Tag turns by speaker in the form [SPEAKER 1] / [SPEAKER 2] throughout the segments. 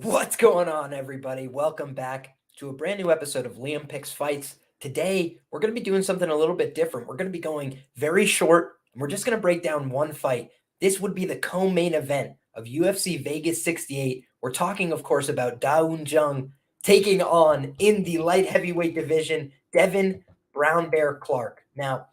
[SPEAKER 1] What's going on, everybody? Welcome back to a brand new episode of Liam Picks Fights. Today, we're going to be doing something a little bit different. We're going to be going very short, and we're just going to break down one fight. This would be the co-main event of UFC Vegas 68. We're talking, of course, about Un Jung taking on, in the light heavyweight division, Devin Brown Bear Clark. Now,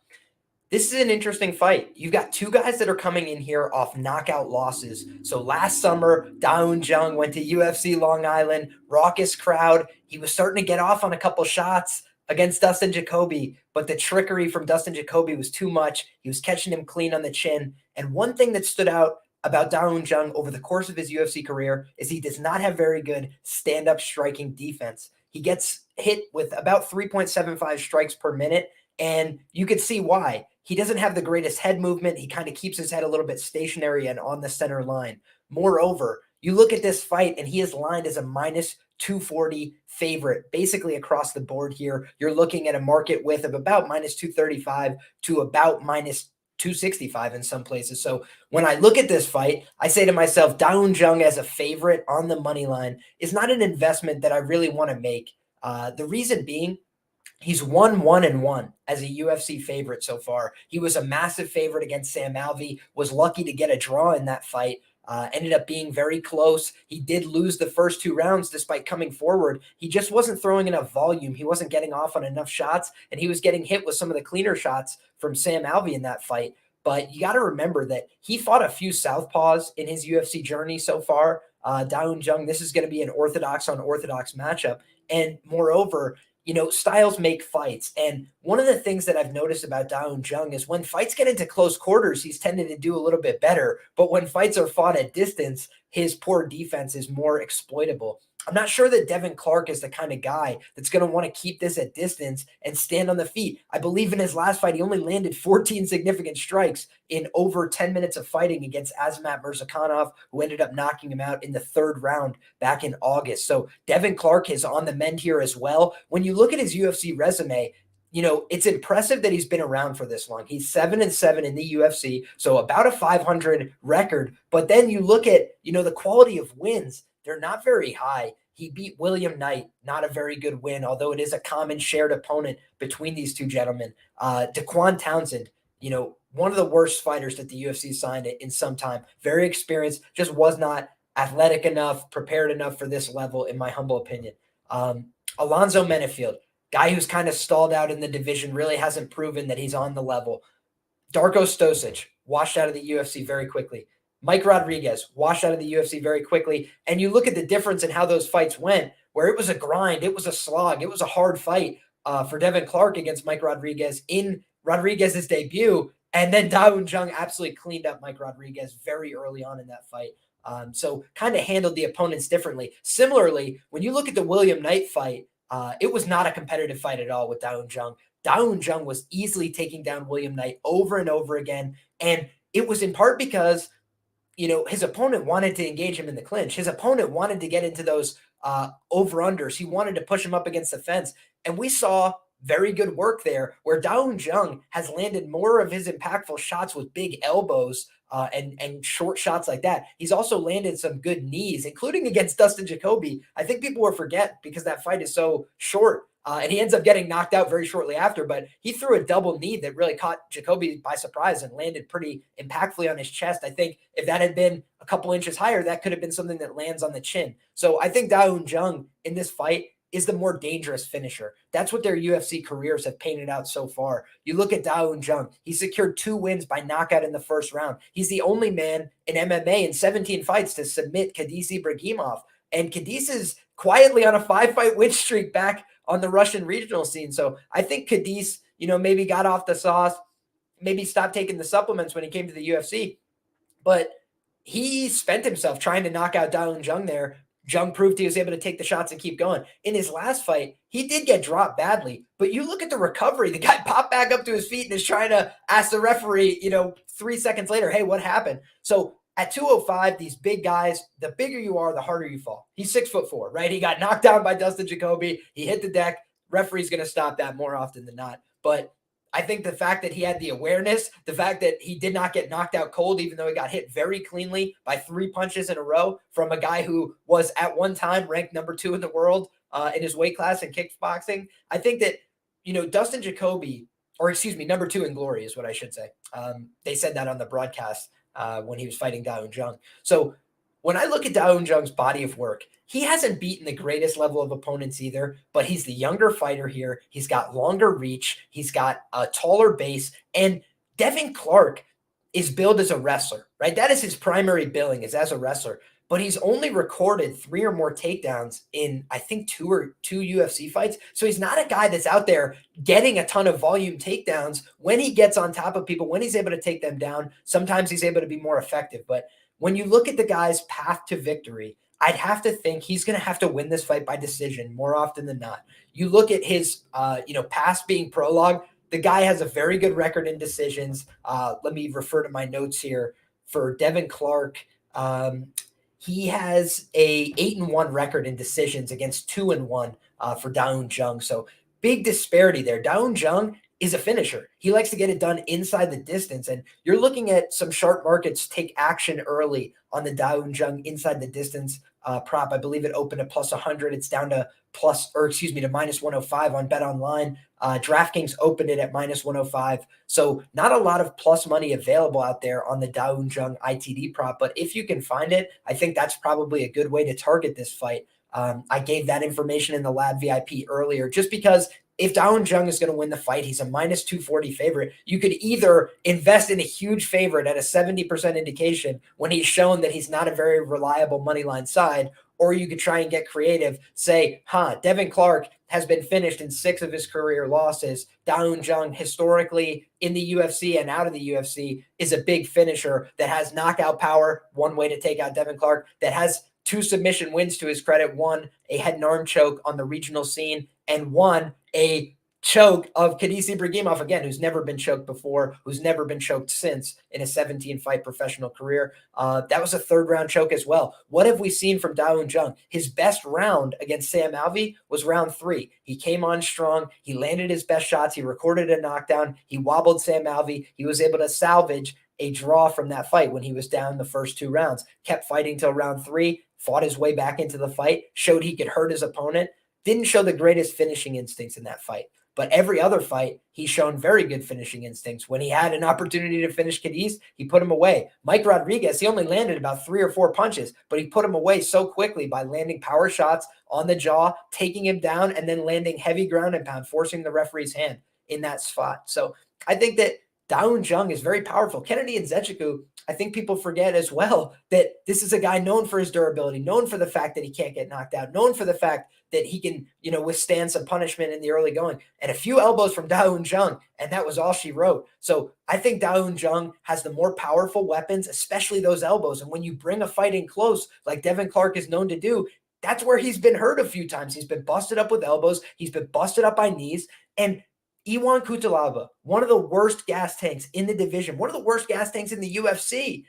[SPEAKER 1] this is an interesting fight. You've got two guys that are coming in here off knockout losses. So last summer, Un Jung went to UFC Long Island, raucous crowd. He was starting to get off on a couple shots against Dustin Jacoby, but the trickery from Dustin Jacoby was too much. He was catching him clean on the chin. And one thing that stood out about Un Jung over the course of his UFC career is he does not have very good stand-up striking defense. He gets hit with about 3.75 strikes per minute, and you could see why. He doesn't have the greatest head movement. He kind of keeps his head a little bit stationary and on the center line. Moreover, you look at this fight and he is lined as a minus 240 favorite, basically across the board here. You're looking at a market width of about minus 235 to about minus 265 in some places. So when I look at this fight, I say to myself, Un Jung as a favorite on the money line is not an investment that I really want to make. The reason being, he's won 1-1 as a UFC favorite so far. He was a massive favorite against Sam Alvey, was lucky to get a draw in that fight, ended up being very close. He did lose the first two rounds despite coming forward. He just wasn't throwing enough volume. He wasn't getting off on enough shots, and he was getting hit with some of the cleaner shots from Sam Alvey in that fight. But you got to remember that he fought a few southpaws in his UFC journey so far. Un Jung, this is going to be an orthodox on orthodox matchup. And moreover, styles make fights. And one of the things that I've noticed about Un Jung is when fights get into close quarters, he's tended to do a little bit better. But when fights are fought at distance, his poor defense is more exploitable. I'm not sure that Devin Clark is the kind of guy that's going to want to keep this at distance and stand on the feet. I believe in his last fight, he only landed 14 significant strikes in over 10 minutes of fighting against Azamat Murzakonov, who ended up knocking him out in the third round back in August. So Devin Clark is on the mend here as well. When you look at his UFC resume, it's impressive that he's been around for this long. He's 7-7 in the UFC, so about a 500 record. But then you look at, the quality of wins, they're not very high. He beat William Knight, not a very good win, although it is a common shared opponent between these two gentlemen. Daquan Townsend, one of the worst fighters that the UFC signed in some time. Very experienced, just was not athletic enough, prepared enough for this level, in my humble opinion. Alonzo Menefield, guy who's kind of stalled out in the division, really hasn't proven that he's on the level. Darko Stosic, washed out of the UFC very quickly. Mike Rodriguez, washed out of the UFC very quickly. And you look at the difference in how those fights went, where it was a grind, it was a slog, it was a hard fight for Devin Clark against Mike Rodriguez in Rodriguez's debut. And then Un Jung absolutely cleaned up Mike Rodriguez very early on in that fight. So kind of handled the opponents differently. Similarly, when you look at the William Knight fight, it was not a competitive fight at all with Un Jung. Un Jung was easily taking down William Knight over and over again. And it was in part because, his opponent wanted to engage him in the clinch. His opponent wanted to get into those over-unders. He wanted to push him up against the fence. And we saw very good work there where Un Jung has landed more of his impactful shots with big elbows and short shots like that. He's also landed some good knees, including against Dustin Jacoby. I think people will forget because that fight is so short. And he ends up getting knocked out very shortly after, but he threw a double knee that really caught Jacoby by surprise and landed pretty impactfully on his chest. I think if that had been a couple inches higher, that could have been something that lands on the chin. So I think Un Jung in this fight is the more dangerous finisher. That's what their UFC careers have painted out so far. You look at Un Jung, he secured 2 wins by knockout in the first round. He's the only man in MMA in 17 fights to submit Khadis Ibragimov. And Khadis is quietly on a 5-fight win streak back on the Russian regional scene. So I think Khadis, maybe got off the sauce, maybe stopped taking the supplements when he came to the UFC. But he spent himself trying to knock out Un Jung there. Jung proved he was able to take the shots and keep going. In his last fight, he did get dropped badly, but you look at the recovery. The guy popped back up to his feet and is trying to ask the referee, 3 seconds later, hey, what happened? So at 205, these big guys, the bigger you are, the harder you fall. He's 6'4", right? He got knocked down by Dustin Jacoby. He hit the deck. Referee's going to stop that more often than not. But I think the fact that he had the awareness, the fact that he did not get knocked out cold, even though he got hit very cleanly by 3 punches in a row from a guy who was at one time ranked number 2 in the world in his weight class in kickboxing. I think that, Dustin Jacoby, or excuse me, number 2 in glory is what I should say. They said that on the broadcast when he was fighting Un Jung. So when I look at Un Jung's body of work, he hasn't beaten the greatest level of opponents either, but he's the younger fighter here. He's got longer reach. He's got a taller base. And Devin Clark is billed as a wrestler, right? That is his primary billing, is as a wrestler. But he's only recorded 3 or more takedowns in, I think, two UFC fights. So he's not a guy that's out there getting a ton of volume takedowns. When he gets on top of people, when he's able to take them down, sometimes he's able to be more effective. But when you look at the guy's path to victory, I'd have to think he's going to have to win this fight by decision more often than not. You look at his, past being prologue, the guy has a very good record in decisions. Let me refer to my notes here. For Devin Clark, he has a 8-1 record in decisions against 2-1 for Un Jung. So big disparity there. Un Jung is a finisher. He likes to get it done inside the distance. And you're looking at some sharp markets take action early on the Un Jung inside the distance prop. I believe it opened at plus 100. It's down to minus 105 on Bet Online. DraftKings opened it at minus 105. So not a lot of plus money available out there on the Un Jung ITD prop. But if you can find it, I think that's probably a good way to target this fight. I gave that information in the Lab VIP earlier, just because if Un Jung is going to win the fight, he's a minus 240 favorite. You could either invest in a huge favorite at a 70% indication when he's shown that he's not a very reliable moneyline side, or you could try and get creative, say, Devin Clark has been finished in 6 of his career losses. Un Jung, historically in the UFC and out of the UFC, is a big finisher that has knockout power, one way to take out Devin Clark, that has 2 submission wins to his credit, 1 a head and arm choke on the regional scene, and 1 a choke of Khadisi Bragimov, again, who's never been choked before, who's never been choked since in a 17-fight professional career. That was a 3rd round choke as well. What have we seen from Un Jung? His best round against Sam Alvey was round 3. He came on strong. He landed his best shots. He recorded a knockdown. He wobbled Sam Alvey. He was able to salvage a draw from that fight when he was down the first 2 rounds. Kept fighting till round 3, fought his way back into the fight, showed he could hurt his opponent. Didn't show the greatest finishing instincts in that fight. But every other fight, he's shown very good finishing instincts. When he had an opportunity to finish Cadiz, he put him away. Mike Rodriguez, he only landed about 3 or 4 punches, but he put him away so quickly by landing power shots on the jaw, taking him down, and then landing heavy ground and pound, forcing the referee's hand in that spot. So I think that Un Jung is very powerful. Kennedy Nzechukwu, I think people forget as well that this is a guy known for his durability, known for the fact that he can't get knocked out, known for the fact that he can, withstand some punishment in the early going. And a few elbows from Un Jung, and that was all she wrote. So I think Un Jung has the more powerful weapons, especially those elbows. And when you bring a fight in close, like Devin Clark is known to do, that's where he's been hurt a few times. He's been busted up with elbows. He's been busted up by knees. And Iwan Kutalaba, one of the worst gas tanks in the division, one of the worst gas tanks in the UFC,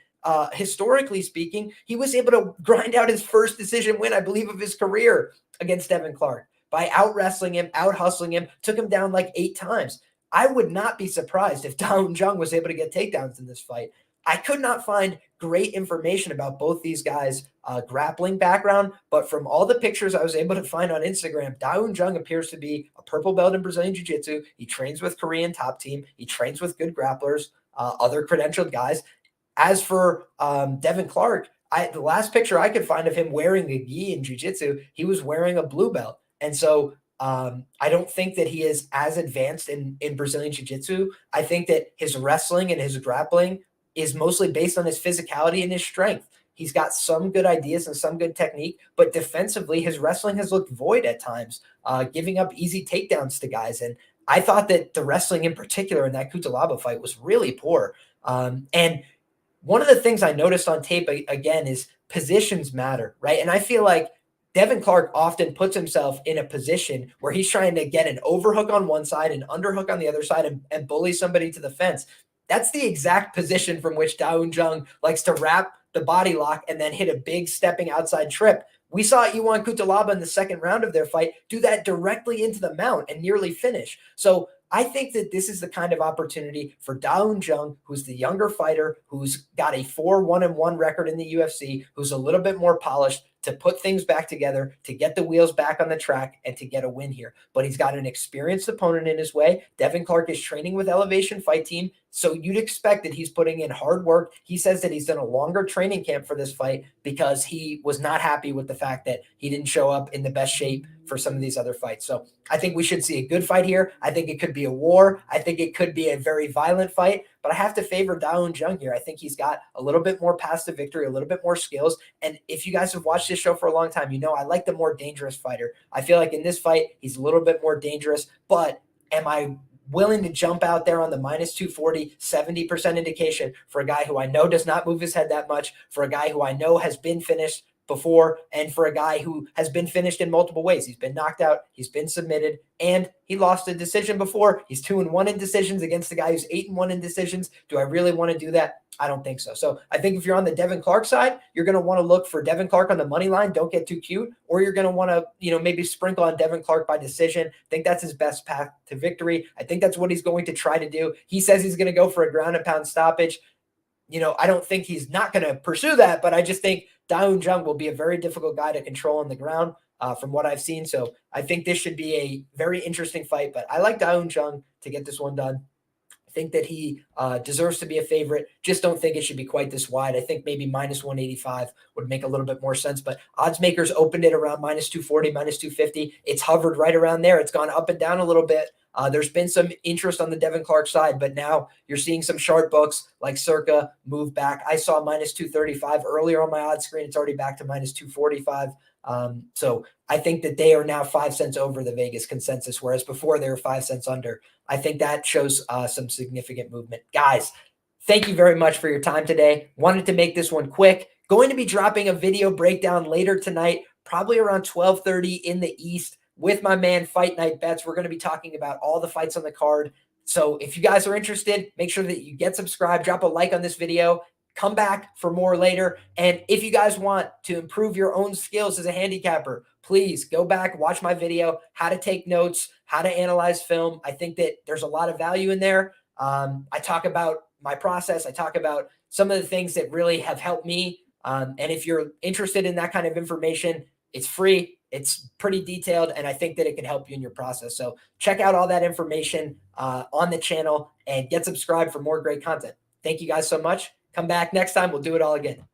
[SPEAKER 1] historically speaking, he was able to grind out his first decision win, I believe, of his career against Devin Clark by out-wrestling him, out-hustling him, took him down like 8 times. I would not be surprised if Un Jung was able to get takedowns in this fight. I could not find great information about both these guys' grappling background, but from all the pictures I was able to find on Instagram, Un Jung appears to be a purple belt in Brazilian Jiu-Jitsu. He trains with Korean top team. He trains with good grapplers, other credentialed guys. As for Devin Clark, the last picture I could find of him wearing a gi in Jiu-Jitsu, he was wearing a blue belt. And so I don't think that he is as advanced in Brazilian Jiu-Jitsu. I think that his wrestling and his grappling is mostly based on his physicality and his strength. He's got some good ideas and some good technique, but defensively, his wrestling has looked void at times, giving up easy takedowns to guys. And I thought that the wrestling in particular in that Kutalaba fight was really poor. And one of the things I noticed on tape, again, is positions matter, right? And I feel like Devin Clark often puts himself in a position where he's trying to get an overhook on one side, an underhook on the other side, and bully somebody to the fence. That's the exact position from which Un Jung likes to wrap the body lock and then hit a big stepping outside trip. We saw Iwan Kutalaba in the second round of their fight do that directly into the mount and nearly finish. So I think that this is the kind of opportunity for Un Jung, who's the younger fighter, who's got a 4-1-1 record in the UFC, who's a little bit more polished, to put things back together, to get the wheels back on the track, and to get a win here. But he's got an experienced opponent in his way. Devin Clark is training with Elevation Fight Team, so you'd expect that he's putting in hard work. He says that he's done a longer training camp for this fight because he was not happy with the fact that he didn't show up in the best shape for some of these other fights. So I think we should see a good fight here. I think it could be a war. I think it could be a very violent fight, but I have to favor Un Jung here. I think he's got a little bit more path to victory, a little bit more skills. And if you guys have watched this show for a long time, you know I like the more dangerous fighter. I feel like in this fight, he's a little bit more dangerous, but am I willing to jump out there on the minus 240, 70% indication for a guy who I know does not move his head that much, for a guy who I know has been finished before, and for a guy who has been finished in multiple ways? He's been knocked out, he's been submitted, and he lost a decision before. He's 2-1 in decisions against the guy who's 8-1 in decisions. Do I really want to do that? I don't think so. So I think if you're on the Devin Clark side, you're going to want to look for Devin Clark on the money line. Don't get too cute. Or you're going to want to, maybe sprinkle on Devin Clark by decision. I think that's his best path to victory. I think that's what he's going to try to do. He says he's going to go for a ground and pound stoppage. I don't think he's not going to pursue that, but I just think Un Jung will be a very difficult guy to control on the ground from what I've seen. So I think this should be a very interesting fight, but I like Un Jung to get this one done. I think that he deserves to be a favorite. Just don't think it should be quite this wide. I think maybe minus 185 would make a little bit more sense, but odds makers opened it around minus 240, minus 250. It's hovered right around there. It's gone up and down a little bit. There's been some interest on the Devin Clark side, but now you're seeing some sharp books like Circa move back. I saw minus 235 earlier on my odds screen. It's already back to minus 245. So I think that they are now 5 cents over the Vegas consensus, whereas before they were 5 cents under. I think that shows some significant movement. Guys, thank you very much for your time today. Wanted to make this one quick. Going to be dropping a video breakdown later tonight, probably around 12:30 in the East, with my man Fight Night Bets. We're going to be talking about all the fights on the card. So if you guys are interested, make sure that you get subscribed, drop a like on this video, come back for more later. And if you guys want to improve your own skills as a handicapper, please go back, watch my video, how to take notes, how to analyze film. I think that there's a lot of value in there. I talk about my process. I talk about some of the things that really have helped me. And if you're interested in that kind of information, it's free. It's pretty detailed, and I think that it can help you in your process. So check out all that information on the channel and get subscribed for more great content. Thank you guys so much. Come back next time. We'll do it all again.